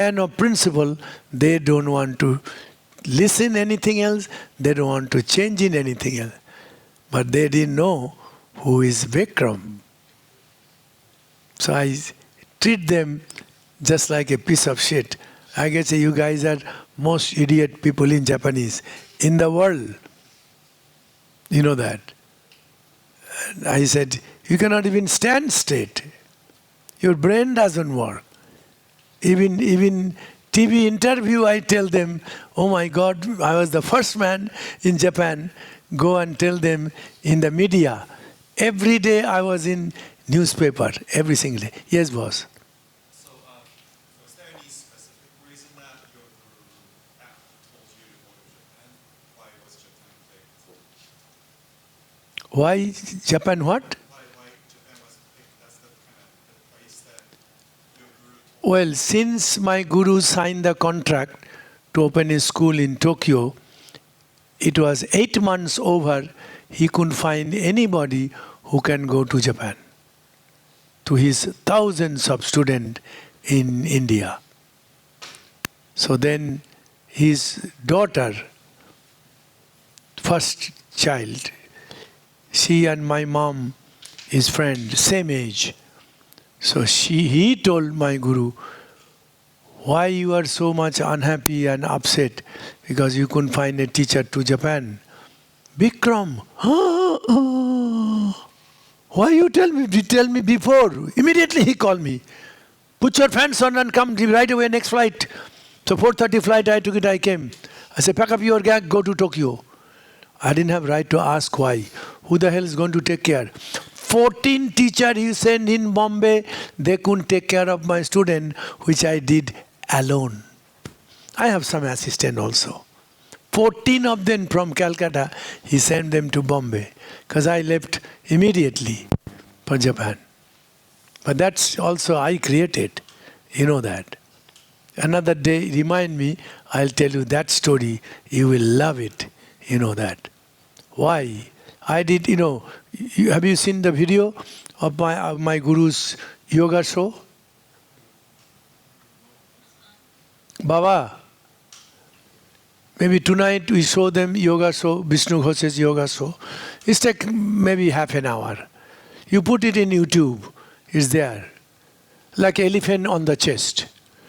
of principle, they don't want to listen anything else, they don't want to change in anything else. But they didn't know who is Bikram. So I treat them just like a piece of shit. I can say you guys are most idiot people in Japanese in the world. You know that. And I said, you cannot even stand straight. Your brain doesn't work. Even TV interview, I tell them, oh my God, I was the first man in Japan, go and tell them in the media. Every day I was in newspaper, every single day. Yes, boss. So, was there any specific reason that your guru told you to go to Japan? Why was Japan picked? Why Japan what? Why Japan was picked as the place that your guru told Well, since my guru signed the contract to open a school in Tokyo, it was 8 months over, he couldn't find anybody who can go to Japan, to his thousands of students in India. So then his daughter, first child, she and my mom, his friend, same age. So he told my guru, why you are so much unhappy and upset because you couldn't find a teacher to Japan? Bikram, why you tell me before? Immediately he called me. Put your pants on and come right away, next flight. So 4:30 flight, I took it, I came. I said, pack up your bag, go to Tokyo. I didn't have right to ask why. Who the hell is going to take care? 14 teachers he sent in Bombay, they couldn't take care of my student, which I did alone. I have some assistant also. 14 of them from Calcutta, he sent them to Bombay, because I left immediately for Japan. But that's also I created, you know that. Another day, remind me, I'll tell you that story, you will love it, you know that. Why? I did, have you seen the video of my guru's yoga show? Baba, maybe tonight we show them yoga show, Vishnu Ghosh's yoga show. It's take maybe half an hour. You put it in YouTube, it's there. Like elephant on the chest.